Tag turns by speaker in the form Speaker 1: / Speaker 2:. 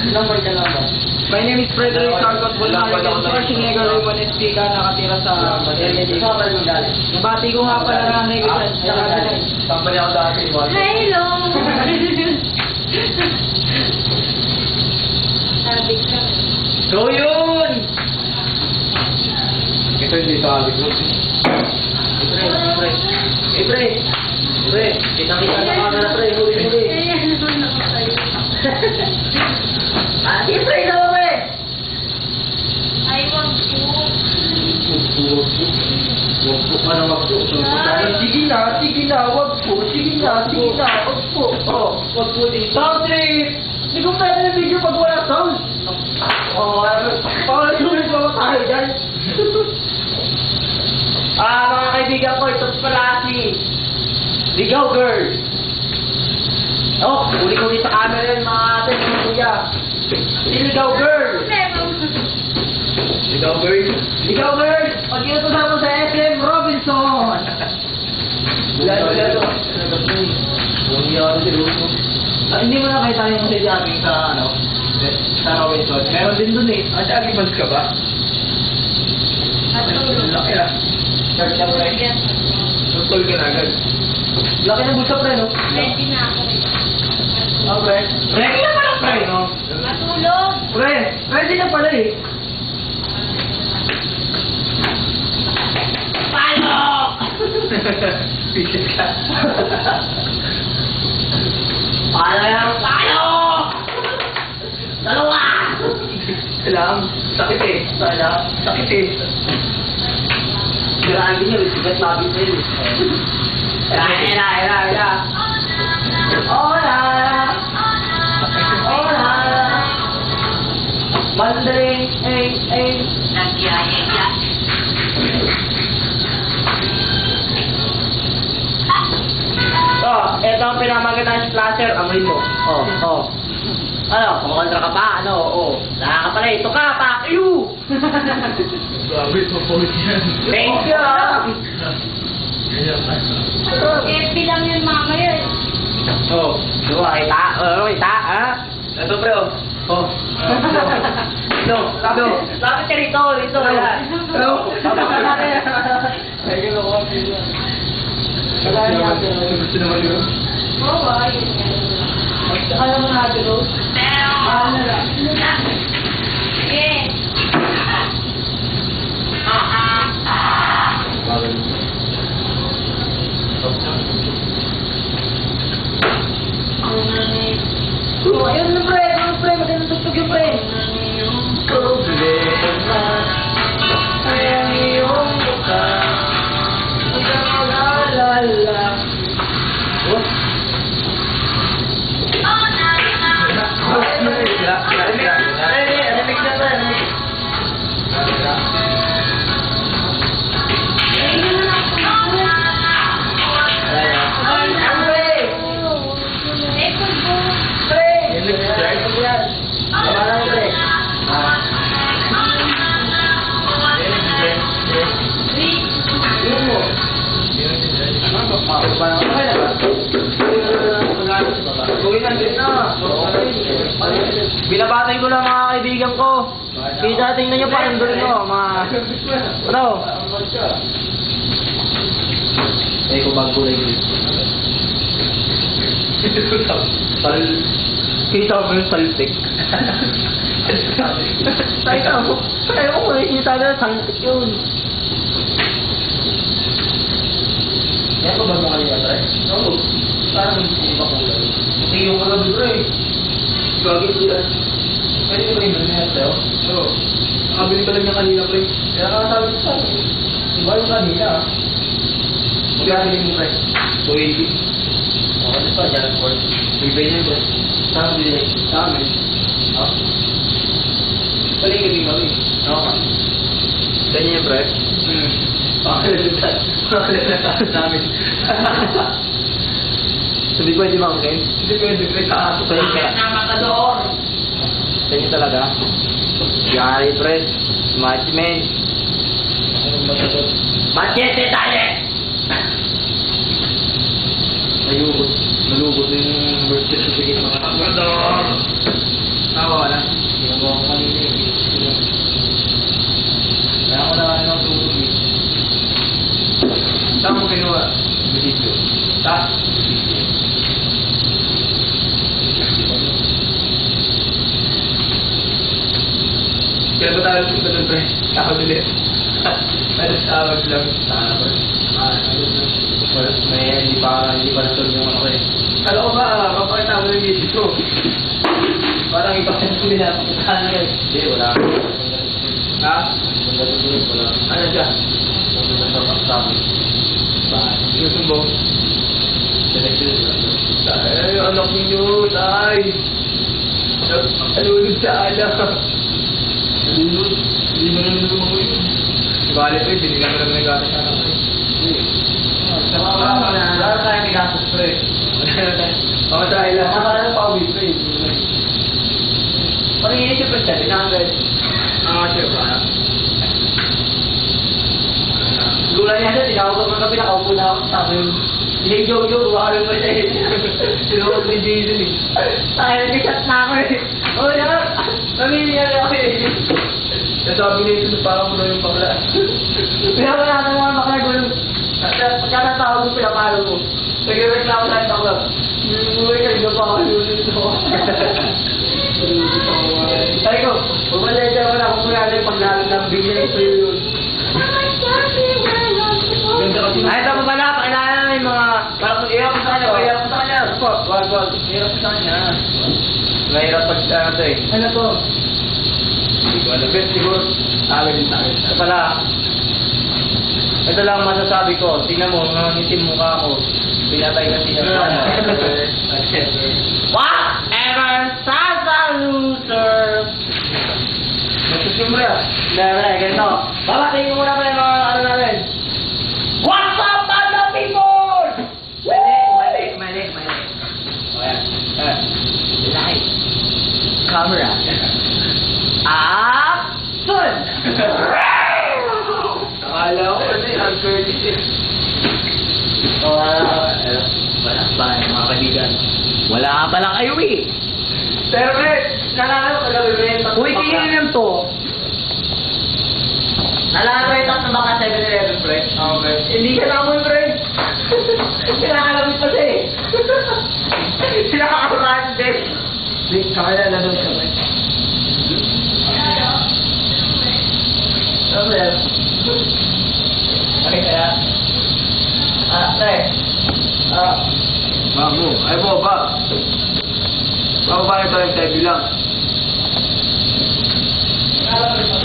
Speaker 1: Ilang point ka lang ba?
Speaker 2: My name is Frederick Sargot Bulmari, Schwarzenegger Raymond Espica, nakatira sa LA.
Speaker 1: Ikaw ba yung galing?
Speaker 2: Nabati ko nga pala nanay ko sa
Speaker 1: Company ako dati.
Speaker 3: Hello! Sabi ka.
Speaker 2: Go yun!
Speaker 1: Ito hindi sabi ko. Pre, kitang-kita sa camera, pre. Huli.
Speaker 3: Ayan naman ako sa'yo.
Speaker 1: Sige, pre, ikaw, pre.
Speaker 3: Ay, wag po.
Speaker 1: Wag po ka na wag po. Sige na, wag po. Wag po. Oh, wag po dito.
Speaker 2: Sound trip! Hindi ko pwede na video pag wala sound.
Speaker 1: Oh,
Speaker 2: Pakasulit mo tayo dyan. Mga kaibigan ko, ito pala si Ligaw Girl. Oh, uli-uli sa camera yun mga ate, mga kuya. Si Ligaw Girl.
Speaker 1: Ikaw, girl.
Speaker 2: Ligaw Girl, pag inutusan mo sa SM Robinson.
Speaker 1: Wala. Huwag niya ako si Ruso.
Speaker 2: Hindi mo nakita yung sa jogging sa sa Robinson. Meron din dun eh.
Speaker 1: Jogging pants ka ba? Laki ah.
Speaker 2: Shirt ka pre.
Speaker 1: Tutol ka na agad.
Speaker 2: Laki ng bulsa pre, no?
Speaker 3: Ready na ako.
Speaker 2: Oh, pre. Ready na pala pre, no?
Speaker 3: Matulog.
Speaker 2: Pre, ready na pala eh.
Speaker 3: Palok!
Speaker 1: Pisit ka.
Speaker 2: Palok! Dalawa!
Speaker 1: Alam, sakit eh. Sakit eh.
Speaker 2: Grabe niya, sigat labis na yun. Ira. Hola! Mandarin, eh. Ito ang pinamagandang splasher, amoy mo. Ano, kumakontra ka pa? Naka ka pala, ito ka, fuck you!
Speaker 1: Grabe, mapolit yan.
Speaker 2: Thank you!
Speaker 3: FB lang yun mamaya eh.
Speaker 2: Kita, ha?
Speaker 1: Ito pre, oh. Oh.
Speaker 2: Lapit ka rito.
Speaker 1: Gusto naman yun.
Speaker 3: Oo, ayun yan.
Speaker 2: Alam mo natin, no?
Speaker 3: Yes.
Speaker 2: Ayun na pre, magandang tugtog yung pre.
Speaker 1: Problema ay ang iyong mukha.
Speaker 2: Mag-alala. Binabatay ko lang mga kaibigan ko. Kita tingnan nyo parang doon ko, mga... Ano?
Speaker 1: Ay, kung bago na yun.
Speaker 2: Kita mo yung saltik. Kita mo. Kaya mo makikita na saltik yun.
Speaker 1: Yan ko ba mo kanina, Tre? Oo. Parang hindi pa kulay. Hindi yung mga bro eh. Gagawin ko yan. Pwede ko ba yung nangyayat sa'yo? Oo. Nakabili ka lang niya kanina, pre. Kaya nakasabi ko sa'yo. Iba yung kanina, ah. Magkakabili mo, pre. 280. Okay, pa, dyan, for. Bibay niya, pre. Saan bili? Sa amin. Ha? Paligid din kami. Oo. Ganyan yung pre? Pakalala namin.
Speaker 2: Hindi pwede mangkin.
Speaker 1: Hindi pwede, pre. Sa ato.
Speaker 2: Sa inyo talaga. Yari, pre. Match, man. Machete tayo! Nalugod na yung birth certificate mga kapatid.
Speaker 1: Tawa na. Pinagpatawag ko doon, pre. Tawag ulit. Tawag lang. Tawag. Wala, hindi pa nasunod yung ako eh. Kala ko ba, papakita mo yung video. Parang ipakita mo pinapakitahan ka eh. Hindi, wala. Ha? Wala. Ano siya? Yung sumbong. Ay, anak ninyo, tay. Alulod sa anak. Alulod? Hindi mo naman lumang yun. Bale ko, binigyan mo naman ng gatas sa anak ko eh.
Speaker 2: Wala tayo may gastos, pre.
Speaker 1: Pamatry lang.
Speaker 2: Nakakala ng pauwi, pre. Pag-iinit yung pre, 700.
Speaker 1: Chef, ha?
Speaker 2: Gula niya siya, tinawag ko ng gabi, nakaupo na ako. Sabi yun, hey Jojo, buka ka naman siya eh.
Speaker 1: Tinawag ni Jason eh.
Speaker 2: Tayo, nag-chat na ako eh. Oh, yan. Namimiyari ako eh.
Speaker 1: Nasabi niya ito, parang mo daw yung bakla.
Speaker 2: Pinapanatan mo ang bakla gulo. Pagkatatawag mo, pinapalo mo. Nagre-reklamo sa akin bakla. Umuwi ka, hindi pa ako ulit ito. Sabi ko, pumaledya mo na, kung muna yung paglalong ng bigyan ito yun.
Speaker 1: Ganda kasi
Speaker 2: Ay, ito pa pala, pakilala na yung mga... Parang iyak ko sa kanya, iyak ko sa kanya.
Speaker 1: Wag. Hirap sa kanya. Mahirap pag ano to eh.
Speaker 2: Ano to?
Speaker 1: Hindi ko alam. Bet, siguro. Tagal din tayo.
Speaker 2: Ito pala. Ito lang masasabi ko. Tingnan mo, nangitim mukha ko. Pinatay na siya sa ano. Whatever, Sasa loser.
Speaker 1: Nagsusumbre ah.
Speaker 2: Dere, ganito. Babatiin ko muna pa yung mga ano natin. What's up, mga people? Mali. O yan. Light. Camera. Action!
Speaker 1: Akala ko ano eh, ang Curtis eh.
Speaker 2: Wala pa mga kaibigan. Wala pala kayo eh.
Speaker 1: Pero eh, nanalo ka na bibenta.
Speaker 2: Uy, tingin lang to. Nalatrate up na baka 7-Eleven, pre.
Speaker 1: Okay.
Speaker 2: Hindi ka naman, pre. Pinakalamit pa siya eh. Pinakakamarahan din.
Speaker 1: Kakilala daw siya ba?
Speaker 2: Ano yan? Okay, kaya? Pre.
Speaker 1: Bago. Ay po, ba? Bago ba ito yung tayo bilang?
Speaker 2: Alam mo